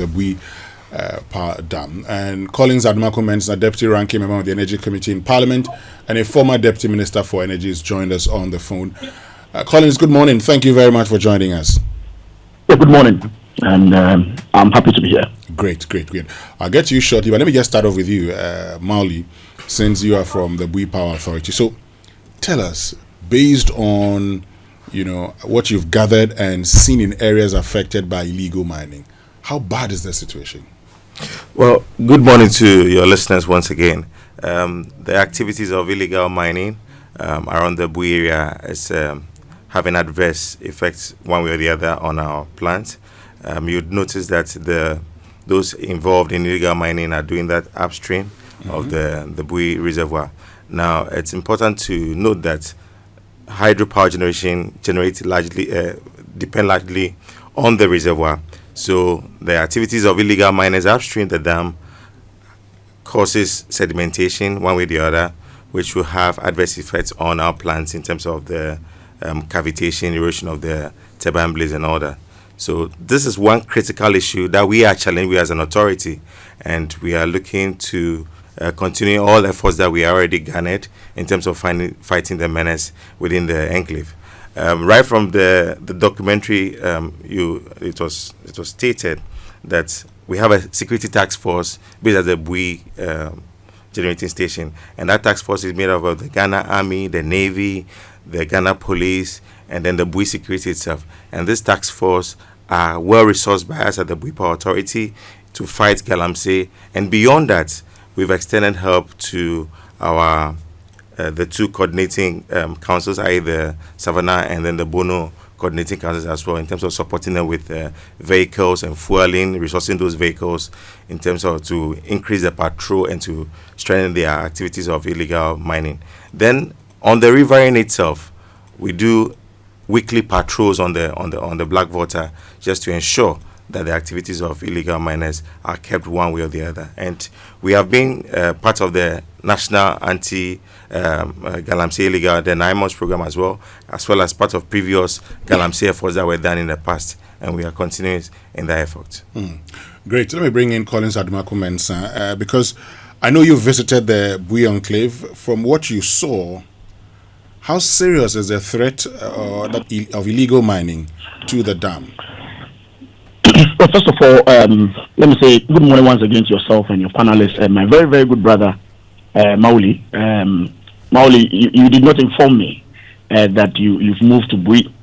the Bui Power Dam. And Collins Admakun, a deputy ranking member of the Energy Committee in Parliament and a former deputy minister for energy, has joined us on the phone. Collins, good morning. Thank you very much for joining us. Yeah, good morning, and I'm happy to be here. Great. I'll get to you shortly, but let me just start off with you, Mauli, since you are from the Bui Power Authority. So tell us, based on what you've gathered and seen in areas affected by illegal mining, how bad is the situation? Well, good morning to your listeners once again. The activities of illegal mining around the Bui area is having adverse effects one way or the other on our plants. You'd notice that those involved in illegal mining are doing that upstream of the Bui reservoir. Now, it's important to note that hydropower generation depend largely on the reservoir. So the activities of illegal miners upstream the dam causes sedimentation one way or the other, which will have adverse effects on our plants in terms of the cavitation, erosion of the turbine blades and all that. So this is one critical issue that we are challenging as an authority, and we are looking to continue all efforts that we already garnered in terms of fighting the menace within the enclave. Right from the documentary, it was stated that we have a security task force based at the Bui generating station, and that task force is made up of the Ghana Army, the Navy, the Ghana Police, and then the Bui Security itself. And this task force are well resourced by us at the Bui Power Authority to fight galamsey. And beyond that, we've extended help to our the two coordinating councils, i.e. the Savannah and then the Bono coordinating councils as well, in terms of supporting them with vehicles and fueling, resourcing those vehicles in terms of to increase the patrol and to strengthen their activities of illegal mining. Then on the riverine itself, we do weekly patrols on the black water just to ensure that the activities of illegal miners are kept one way or the other. And we have been part of the National Anti-Galamsey Illegal, the 9 months program as well as part of previous galamsey efforts that were done in the past. And we are continuing in that effort. Great. Let me bring in Collins Admakun, because I know you visited the Bui Enclave. From what you saw, how serious is the threat of illegal mining to the dam? Well, first of all, let me say good morning once again to yourself and your panelists, and my very, very good brother, Mauli. Mauli, you did not inform me that you've moved to Bui.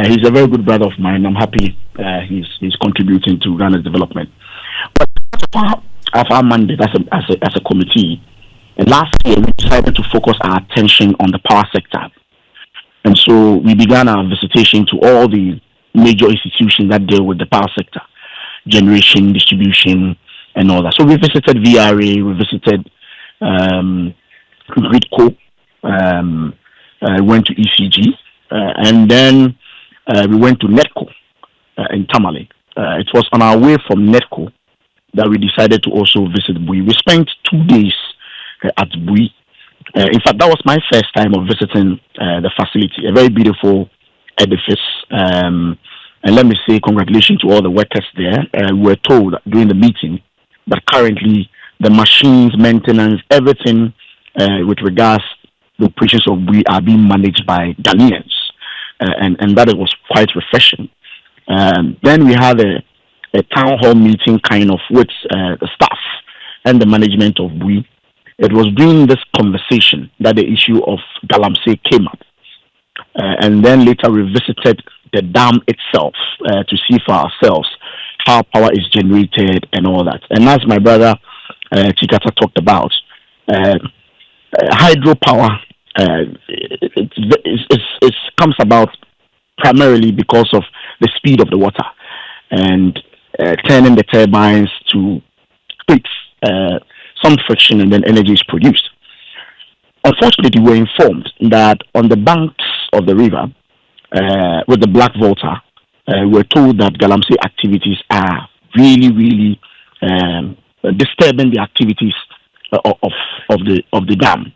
He's a very good brother of mine. I'm happy he's contributing to Ghana's development. But part of our mandate as a committee, last year we decided to focus our attention on the power sector. And so we began our visitation to all the major institutions that deal with the power sector, generation, distribution, and all that. So we visited VRA, we visited Gridco, went to ECG, and then we went to NETCO in Tamale. It was on our way from NETCO that we decided to also visit Bui. We spent 2 days at Bui. In fact, that was my first time of visiting the facility, a very beautiful edifice. And let me say congratulations to all the workers there. We were told during the meeting that currently the machines, maintenance, everything with regards to the operations of Bui are being managed by Ghanaians. And that was quite refreshing. Then we had a town hall meeting kind of with the staff and the management of Bui. It was during this conversation that the issue of galamsey came up. And then later we visited the dam itself to see for ourselves how power is generated and all that. And as my brother Chikata talked about, hydropower it comes about primarily because of the speed of the water and turning the turbines to create some friction, and then energy is produced. Unfortunately, we were informed that on the banks of the river, with the black water, we're told that galamsey activities are really disturbing the activities of the dam.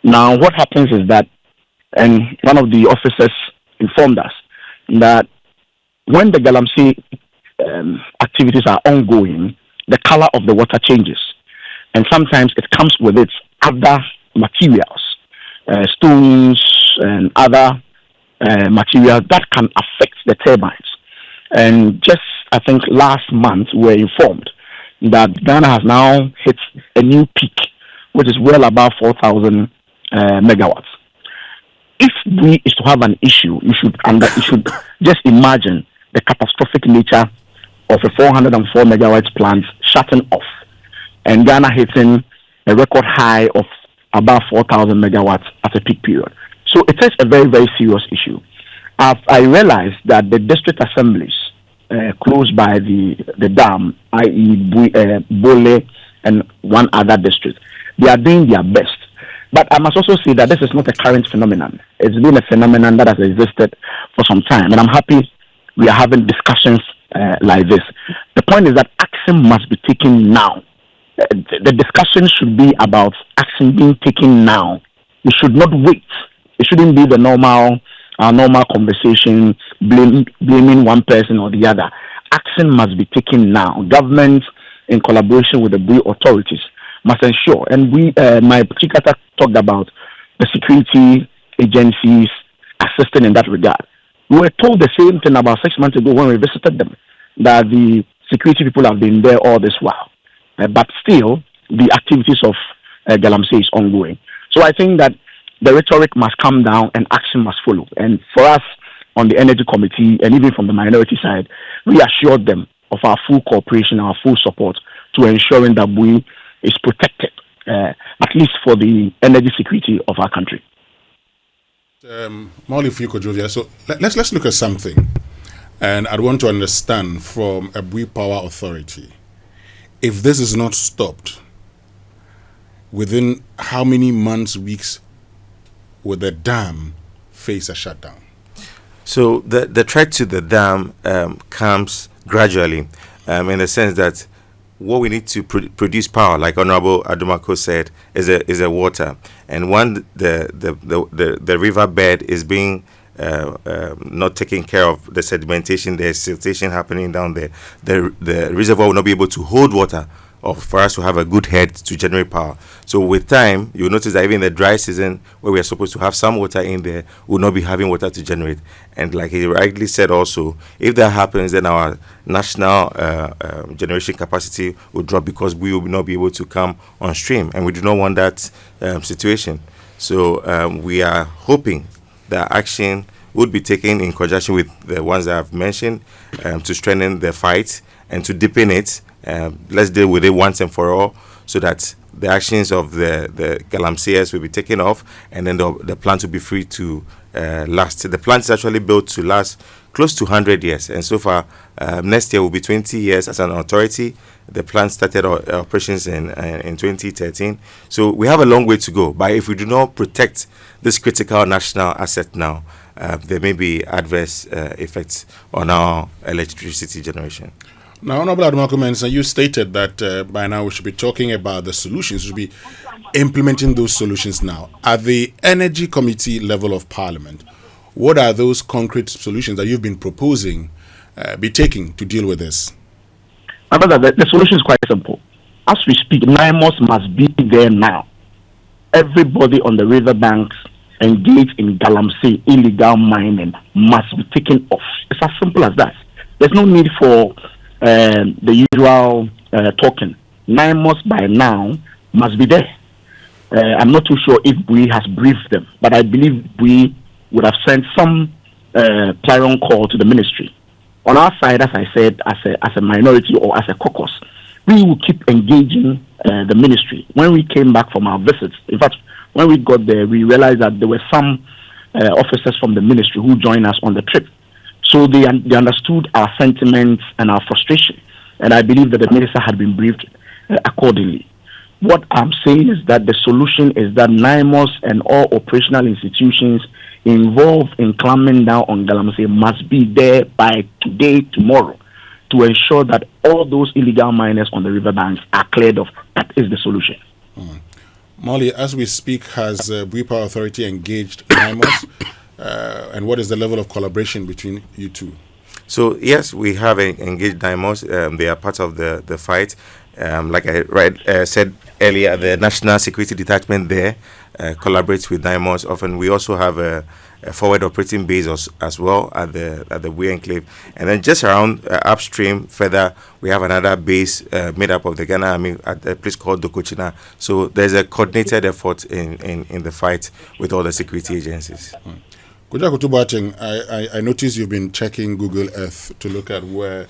Now, what happens is that, and one of the officers informed us that when the galamsey activities are ongoing, the color of the water changes. And sometimes it comes with its other materials, stones and other materials that can affect the turbines. And just, I think, last month, we were informed that Ghana has now hit a new peak, which is well above 4,000 megawatts. If we is to have an issue, you should just imagine the catastrophic nature of a 404 megawatts plant shutting off, and Ghana hitting a record high of about 4,000 megawatts at a peak period. So it is a very, very serious issue. I realized that the district assemblies close by the dam, i.e. Bole and one other district, they are doing their best. But I must also say that this is not a current phenomenon. It's been a phenomenon that has existed for some time. And I'm happy we are having discussions like this. The point is that action must be taken now. The discussion should be about action being taken now. We should not wait. It shouldn't be the normal conversation, blaming one person or the other. Action must be taken now. Government, in collaboration with the Bui authorities, must ensure. And my Chikata talked about the security agencies assisting in that regard. We were told the same thing about 6 months ago when we visited them, that the security people have been there all this while. But still, the activities of galamsey is ongoing. So I think that the rhetoric must come down and action must follow. And for us on the Energy Committee, and even from the minority side, we assured them of our full cooperation, our full support to ensuring that Bui is protected, at least for the energy security of our country. Molly Fiko-Jovia, so let's look at something. And I'd want to understand from a Bui Power Authority, if this is not stopped, within how many months, weeks will the dam face a shutdown? So the threat to the dam comes gradually, in the sense that what we need to produce power, like Honorable Adumako said, is a water. And when the river bed is being not taking care of the sedimentation, there's siltation happening down there, the reservoir will not be able to hold water or for us to have a good head to generate power. So with time, you'll notice that even in the dry season, where we are supposed to have some water in there, we'll not be having water to generate. And like he rightly said also, if that happens, then our national generation capacity will drop because we will not be able to come on stream. And we do not want that situation. So we are hoping that action would be taken in conjunction with the ones that I've mentioned to strengthen the fight and to deepen it. Let's deal with it once and for all, so that the actions of the galamseyers will be taken off, and then the plant will be free to last. The plant is actually built to last close to 100 years, and so far next year will be 20 years as an authority. The plant started operations in 2013, so we have a long way to go. But if we do not protect this critical national asset now, there may be adverse effects on our electricity generation. Now, Honorable Adumako Mensah, you stated that by now we should be talking about the solutions. We should be implementing those solutions now. At the Energy Committee level of Parliament, what are those concrete solutions that you've been proposing be taking to deal with this? My brother, the solution is quite simple. As we speak, NIMOS must be there now. Everybody on the riverbanks engaged in galamsey, illegal mining, must be taken off. It's as simple as that. There's no need for the usual talking. NIMOS by now must be there. I'm not too sure if Bui has briefed them, but I believe Bui would have sent some clarion call to the ministry. On our side, as I said, as a minority or as a caucus, we will keep engaging the ministry. When we came back from our visits, in fact, when we got there, we realized that there were some officers from the ministry who joined us on the trip. So they understood our sentiments and our frustration. And I believe that the minister had been briefed accordingly. What I'm saying is that the solution is that NIMOS and all operational institutions involved in clamping down on galamsey must be there by today, tomorrow, to ensure that all those illegal miners on the riverbanks are cleared of. That is the solution. Molly, as we speak, has Bui Power Authority engaged NIMOS? And what is the level of collaboration between you two? So yes, we have engaged Dymos. They are part of the fight. Like I said earlier, the National Security Detachment there collaborates with Dymos. Often we also have a forward operating base as well at the Bui Enclave, and then just around upstream further, we have another base made up of the Ghana Army at a place called Dokochina. So there's a coordinated effort in the fight with all the security agencies. Kuja Kutubating, I noticed you've been checking Google Earth to look at where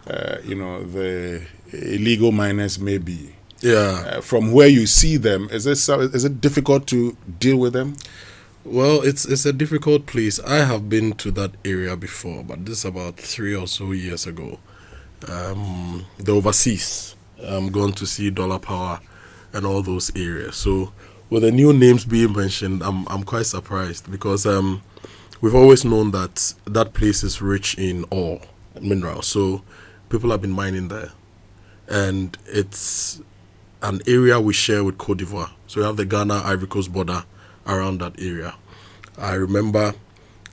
the illegal miners may be. Yeah. From where you see them, is it difficult to deal with them? Well, it's a difficult place. I have been to that area before, but this is about 3 or so years ago. The overseas, I'm going to see Dollar Power and all those areas. So with the new names being mentioned, I'm quite surprised because we've always known that that place is rich in ore and minerals. So people have been mining there, and it's an area we share with Cote d'Ivoire. So we have the Ghana-Ivory Coast border around that area. I remember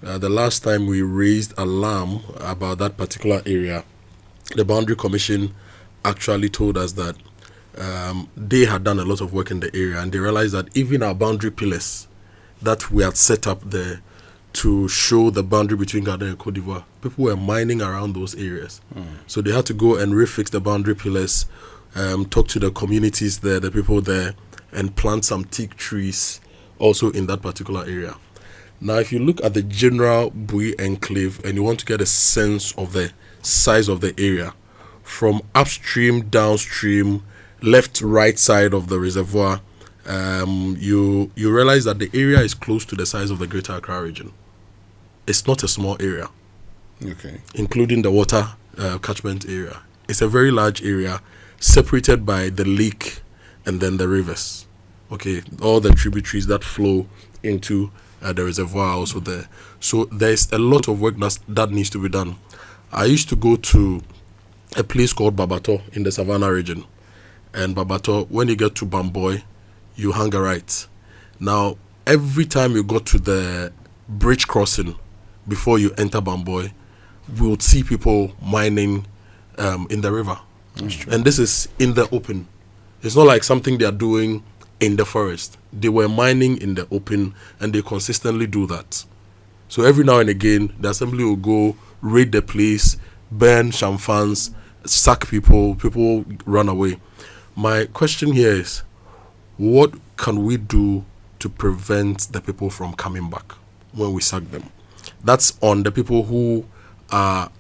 the last time we raised alarm about that particular area, the Boundary Commission actually told us that they had done a lot of work in the area, and they realized that even our boundary pillars that we had set up there to show the boundary between Ghana and Cote d'Ivoire, people were mining around those areas. So they had to go and refix the boundary pillars, talk to the communities there, the people there, and plant some teak trees also in that particular area. Now, if you look at the general Bui Enclave and you want to get a sense of the size of the area, from upstream, downstream, left, right side of the reservoir, you realize that the area is close to the size of the Greater Accra region. It's not a small area, okay, including the water catchment area. It's a very large area separated by the lake and then the rivers. Okay, all the tributaries that flow into the reservoir are also there. So there's a lot of work that needs to be done. I used to go to a place called Babato in the Savannah region. And Babato, when you get to Bamboy, you hang a right. Now, every time you go to the bridge crossing before you enter Bamboy, we would see people mining in the river. And this is in the open. It's not like something they are doing in the forest. They were mining in the open, and they consistently do that. So every now and again, the assembly will go raid the place, burn champagnes, sack people run away. My question here is, what can we do to prevent the people from coming back when we sack them? That's on the people who are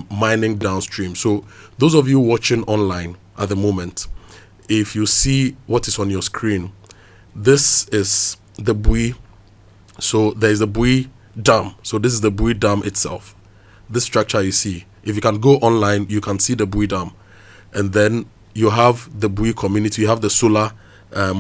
mining downstream. So those of you watching online at the moment, if you see what is on your screen, this is the Bui. So there is the Bui Dam. So this is the Bui Dam itself. This structure you see. If you can go online, you can see the Bui Dam. And then you have the Bui community, you have the solar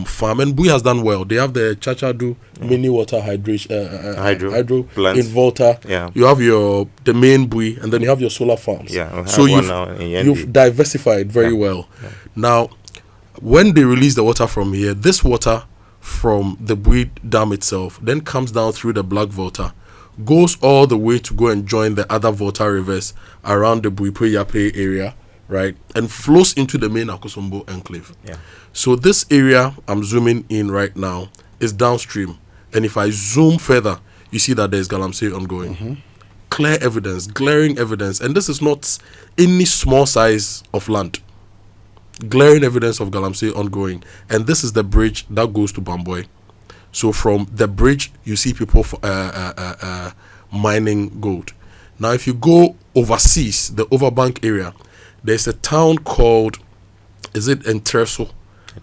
farm. And Bui has done well. They have the Chachadu mini water hydro plant in Volta. Yeah. You have the main Bui, and then you have your solar farms. Yeah, so you've diversified very well. Yeah. Now, when they release the water from here, this water from the Bui Dam itself then comes down through the Black Volta, goes all the way to go and join the other Volta rivers around the Bui-Yape area, right, and flows into the main Akosombo enclave. Yeah. So this area I'm zooming in right now is downstream, and if I zoom further, you see that there's galamsey ongoing. Clear evidence, glaring evidence, and this is not any small size of land. Glaring evidence of galamsey ongoing, and this is the bridge that goes to Bamboy. So from the bridge, you see people mining gold. Now, if you go overseas, the overbank area, there's a town called, is it Entreso,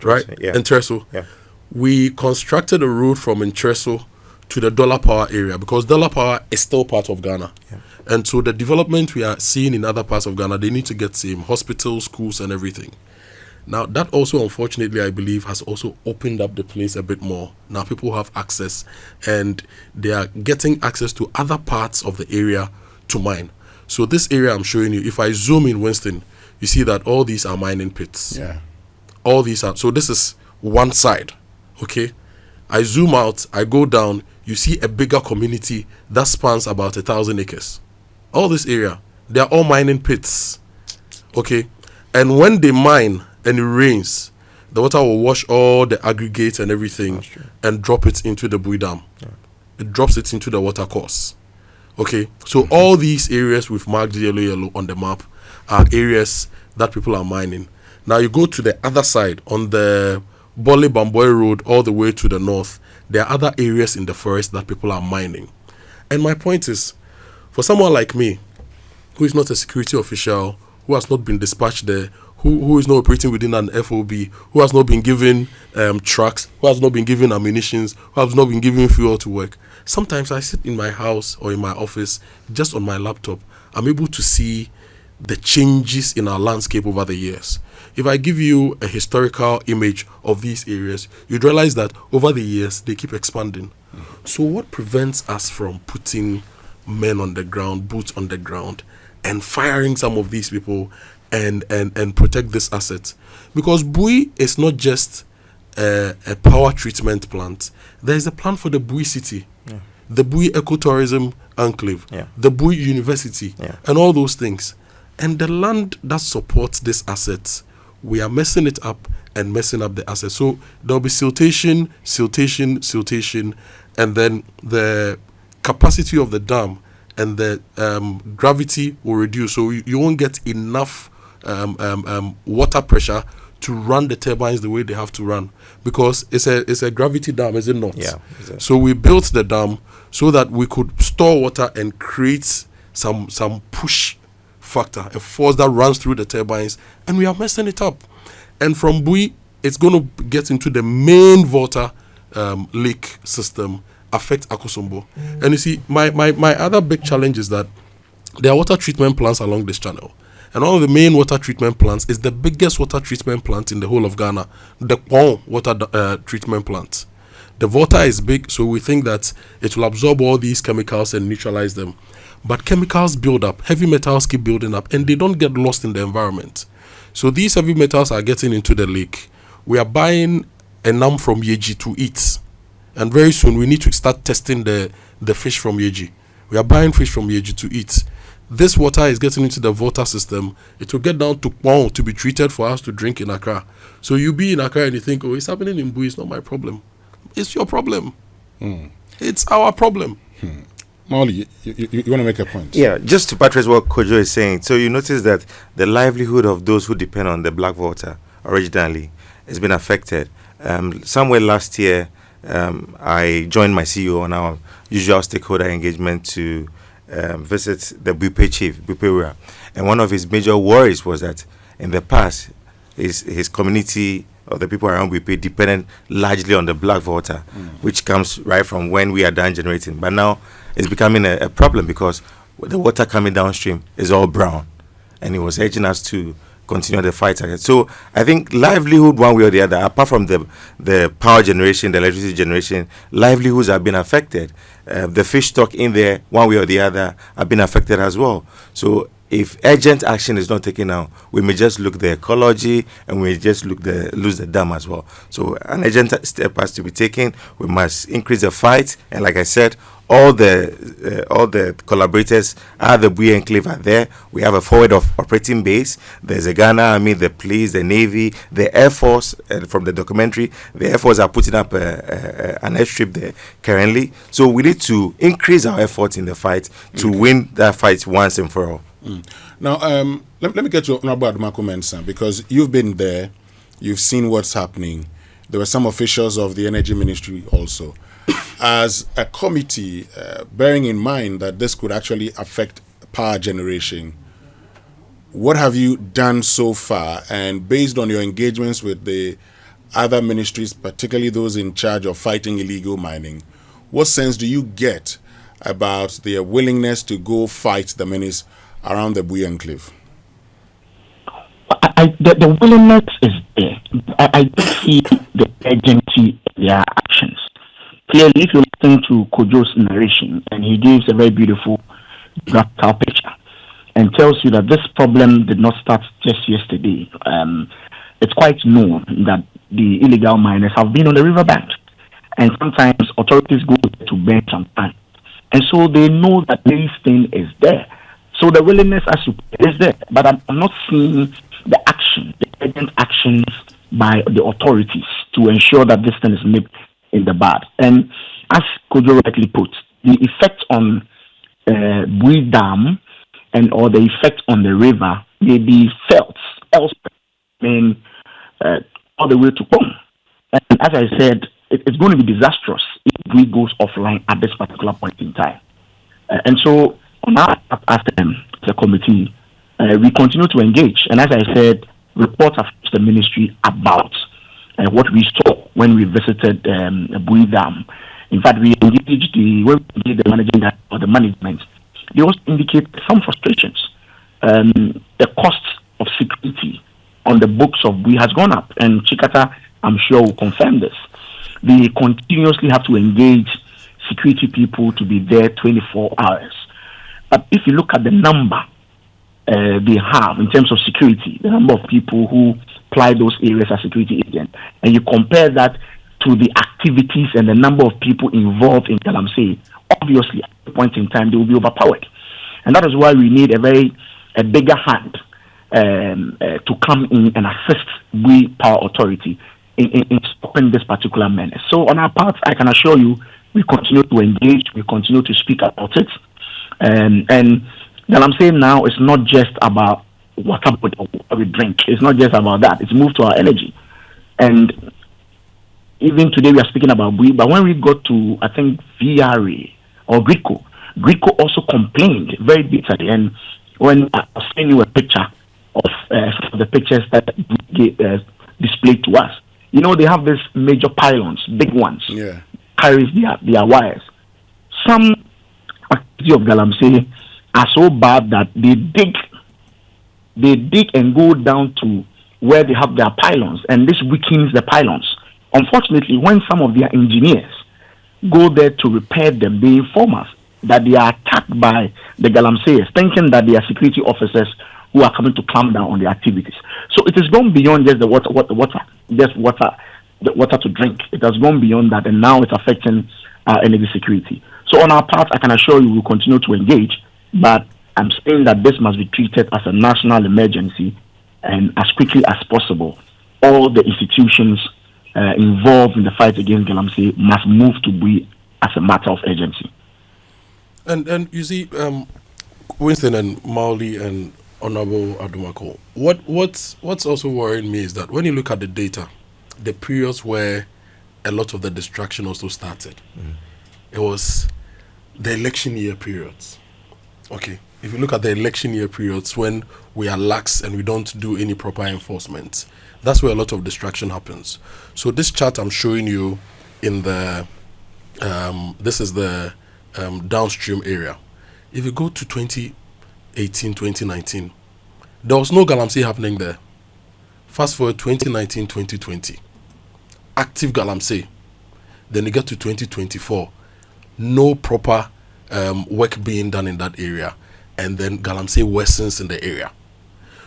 right? Yeah. Entreso. Yeah. We constructed a road from Entreso to the Dollar Power area because Dollar Power is still part of Ghana. Yeah. And so the development we are seeing in other parts of Ghana, they need to get same hospitals, schools, and everything. Now, that also, unfortunately, I believe, has also opened up the place a bit more. Now, people have access, and they are getting access to other parts of the area to mine. So this area I'm showing you, if I zoom in, Winston, you see that all these are mining pits. Yeah. All these are, so this is one side, okay? I zoom out, I go down, you see a bigger community that spans about 1,000 acres. All this area, they are all mining pits. Okay, and when they mine and it rains, the water will wash all the aggregates and everything and drop it into the Bui Dam. Yeah. It drops it into the water course. Okay, so all these areas we've marked yellow on the map are areas that people are mining. Now you go to the other side on the Bole Bamboy Road all the way to the north. There are other areas in the forest that people are mining. And my point is, for someone like me, who is not a security official, who has not been dispatched there, who is not operating within an FOB, who has not been given trucks, who has not been given ammunitions, who has not been given fuel to work. Sometimes I sit in my house or in my office, just on my laptop. I'm able to see the changes in our landscape over the years. If I give you a historical image of these areas, you'd realize that over the years, they keep expanding. So what prevents us from putting men on the ground, boots on the ground, and firing some of these people and protect this asset? Because Bui is not just a power treatment plant. There is a plan for the Bui city, the Bui ecotourism enclave, the Bui University, and all those things. And the land that supports this asset, we are messing it up and messing up the asset. So there'll be siltation, and then the capacity of the dam and the gravity will reduce. So you won't get enough water pressure to run the turbines the way they have to run, because it's a gravity dam, is it not? Yeah. Exactly. So we built the dam so that we could store water and create some push factor, a force that runs through the turbines, and we are messing it up. And from Bui, it's going to get into the main Volta lake system, affect Akosombo. And you see, my other big challenge is that there are water treatment plants along this channel. And one of the main water treatment plants is the biggest water treatment plant in the whole of Ghana, the Pong water treatment plant. The Volta is big, so we think that it will absorb all these chemicals and neutralize them. But chemicals build up, heavy metals keep building up, and they don't get lost in the environment. So these heavy metals are getting into the lake. We are buying a nam from Yeji to eat. And very soon we need to start testing the fish from Yeji. We are buying fish from Yeji to eat. This water is getting into the water system. It will get down to Kwon to be treated for us to drink in Accra. So you be in Accra and you think, oh, it's happening in Bui, it's not my problem. It's your problem. It's our problem. Molly, you want to make a point? Yeah, just to buttress what Kojo is saying. So you notice that the livelihood of those who depend on the black water originally has been affected. Somewhere last year, I joined my CEO on our usual stakeholder engagement to visit the Bui chief, Bui Power. And one of his major worries was that in the past, his community or the people around Bui depended largely on the black water, which comes right from when we are done generating. But now it's becoming a problem because the water coming downstream is all brown. And he was urging us to continue the fight again. So I think livelihood, one way or the other, apart from the power generation, the electricity generation, livelihoods have been affected. The fish stock in there, one way or the other, have been affected as well. So if urgent action is not taken now, we may just look the ecology and we just lose the dam as well. So an urgent step has to be taken. We must increase the fight. And like I said, all the collaborators at the Bui Enclave are there. We have a forward of operating base. There's a Ghana Army, the police, the Navy, the Air Force. From the documentary, the Air Force are putting up an airstrip there currently. So we need to increase our efforts in the fight to win that fight once and for all. Now, let me get your Honorable Adumako Mensah, because you've been there, you've seen what's happening. There were some officials of the Energy Ministry also. As a committee, bearing in mind that this could actually affect power generation, what have you done so far? And based on your engagements with the other ministries, particularly those in charge of fighting illegal mining, what sense do you get about their willingness to go fight the menace around the Bui Enclave? The willingness is there. I don't see the urgency in their actions. Clearly, if you listen to Kojo's narration, and he gives a very beautiful graphical picture and tells you that this problem did not start just yesterday. It's quite known that the illegal miners have been on the riverbank, and sometimes authorities go to burn some time. And so they know that this thing is there. So the willingness is there, but I'm not seeing the action, the urgent actions by the authorities to ensure that this thing is nipped in the bud. And as Kojo rightly put, the effect on Bui Dam or the effect on the river may be felt elsewhere, all the way to Pong. And as I said, it's going to be disastrous if Bui goes offline at this particular point in time. And so, on our part as the committee, we continue to engage. And as I said, reports have reached the ministry about what we saw when we visited Bui Dam. In fact, we engaged the managing or the management. They also indicate some frustrations. The cost of security on the books of Bui has gone up, and Chikata, I'm sure, will confirm this. They continuously have to engage security people to be there 24 hours. But if you look at the number they have in terms of security, the number of people who ply those areas as security agents, and you compare that to the activities and the number of people involved in galamsey, obviously at a point in time they will be overpowered. And that is why we need a bigger hand to come in and assist Bui Power Authority in stopping this particular menace. So on our part, I can assure you, we continue to engage, we continue to speak about it. And galamsey now is not just about water we drink. It's not just about that. It's moved to our energy. And even today we are speaking about Bui, but when we got to, I think, VRA or Grico also complained very bitterly. And when I was sending you a picture of some of the pictures that displayed to us, you know, they have these major pylons, big ones, carries their wires. Some activity of galamsey are so bad that they dig and go down to where they have their pylons, and this weakens the pylons. Unfortunately, when some of their engineers go there to repair them, they inform us that they are attacked by the galamseyers, thinking that they are security officers who are coming to clamp down on the activities. So it has gone beyond just the water to drink. It has gone beyond that, and now it's affecting our energy security. So on our part, I can assure you we'll continue to engage, but I'm saying that this must be treated as a national emergency, and as quickly as possible, all the institutions involved in the fight against galamsey must move to Bui as a matter of urgency. And you see, Winston and Mauli and Honorable Adumako, what's also worrying me is that when you look at the data, the periods where a lot of the distraction also started, it was the election year periods. Okay, if you look at the election year periods when we are lax and we don't do any proper enforcement, that's where a lot of distraction happens. So this chart I'm showing you in the this is the downstream area. If you go to 2018, 2019, there was no galamsey happening there. Fast forward 2019, 2020, active galamsey. Then you get to 2024, no proper work being done in that area, and then galamsey worsens in the area.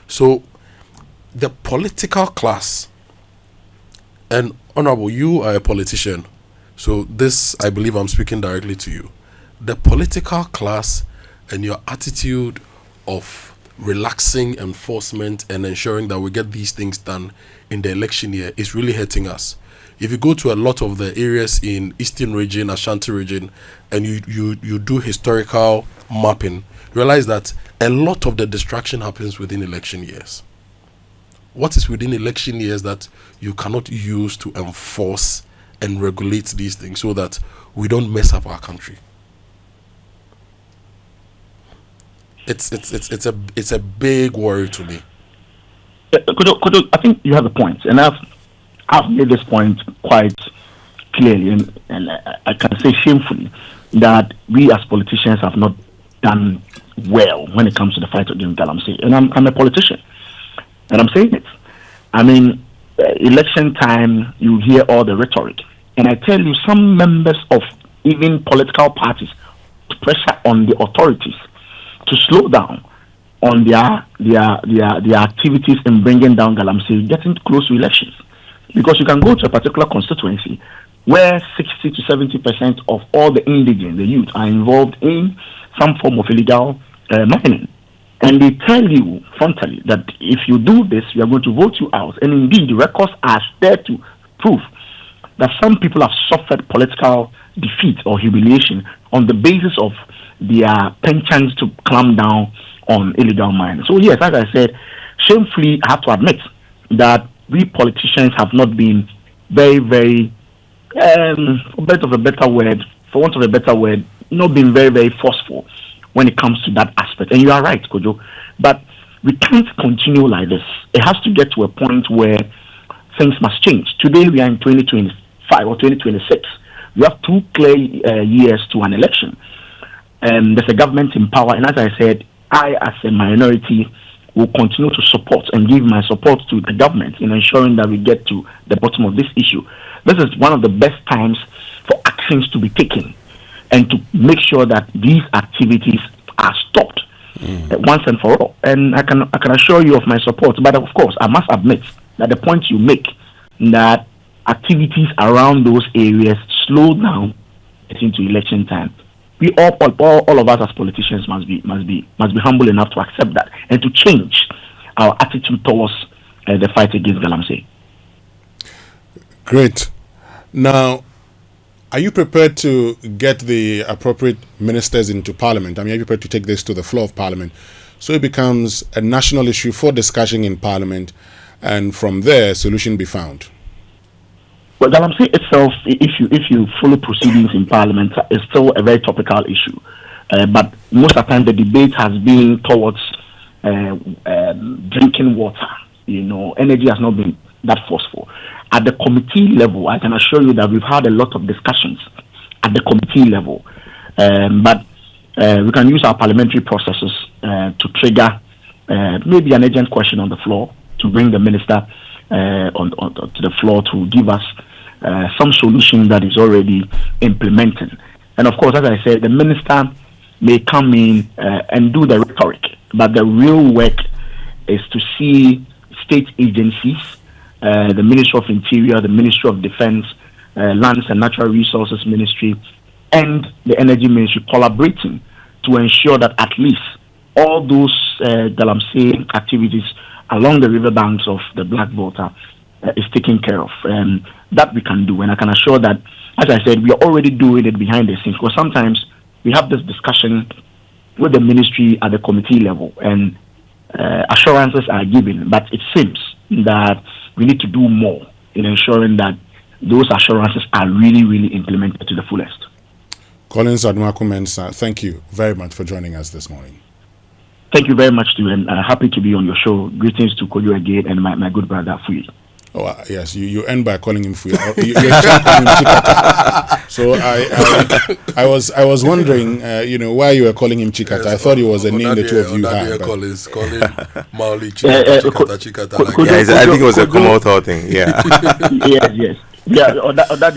So the political class, and Honorable, you are a politician, so this, I believe I'm speaking directly to you. The political class and your attitude of relaxing enforcement and ensuring that we get these things done in the election year is really hurting us. If you go to a lot of the areas in Eastern region, Ashanti region, and you do historical mapping, realize that a lot of the distraction happens within election years. What is within election years that you cannot use to enforce and regulate these things so that we don't mess up our country? It's a big worry to me. Kodo, I think you have a point, and I've made this point quite clearly, and I can say shamefully that we as politicians have not done well when it comes to the fight against galamsey. And I'm a politician, and I'm saying it. I mean, election time, you hear all the rhetoric, and I tell you, some members of even political parties put pressure on the authorities to slow down on their activities in bringing down galamsey, getting close to elections. Because you can go to a particular constituency where 60 to 70% of all the indigents, the youth, are involved in some form of illegal mining. And they tell you frontally that if you do this, we are going to vote you out. And indeed, the records are there to prove that some people have suffered political defeat or humiliation on the basis of their penchant to clamp down on illegal mining. So yes, as I said, shamefully, I have to admit that we politicians have not been very, very, for want of a better word, not been very, very forceful when it comes to that aspect. And you are right, Kojo. But we can't continue like this. It has to get to a point where things must change. Today we are in 2025 or 2026. We have 2 clear years to an election. There's a government in power. And as I said, I, as a minority, will continue to support and give my support to the government in ensuring that we get to the bottom of this issue. This is one of the best times for actions to be taken and to make sure that these activities are stopped once and for all. And I can assure you of my support. But of course, I must admit that the point you make, that activities around those areas slow down into election time. We all of us as politicians must be humble enough to accept that and to change our attitude towards the fight against galamsey. Great. Now, are you prepared to get the appropriate ministers into Parliament? I mean, are you prepared to take this to the floor of Parliament so it becomes a national issue for discussion in Parliament, and from there, a solution be found? Well, galamsey itself, if you follow proceedings in Parliament, is still a very topical issue. But most of the time, the debate has been towards drinking water. Energy has not been that forceful. At the committee level, I can assure you that we've had a lot of discussions at the committee level. But we can use our parliamentary processes to trigger maybe an urgent question on the floor to bring the minister to the floor to give us some solution that is already implemented. And of course, as I said, the minister may come in and do the rhetoric, but the real work is to see state agencies, the Ministry of Interior, the Ministry of Defense, Lands and Natural Resources Ministry, and the Energy Ministry collaborating to ensure that at least all those galamsey activities along the riverbanks of the Black Volta is taken care of. That we can do. And I can assure that, as I said, we are already doing it behind the scenes, because sometimes we have this discussion with the ministry at the committee level and assurances are given, but it seems that we need to do more in ensuring that those assurances are really, really implemented to the fullest. Collins Adnwaku-Mensah, thank you very much for joining us this morning. Thank you very much, too, and happy to be on your show. Greetings to Koyo again and my good brother, Fui. Oh, yes, you end by calling him Fui. You're calling him Chikata. So I was wondering, why you were calling him Chikata. I thought it was a name the two of you had. Collins, calling Mauli Chikata. Yeah, I think it was a Komodo thing. Yeah. Yes. Yeah, or that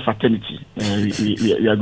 fraternity. We are grateful.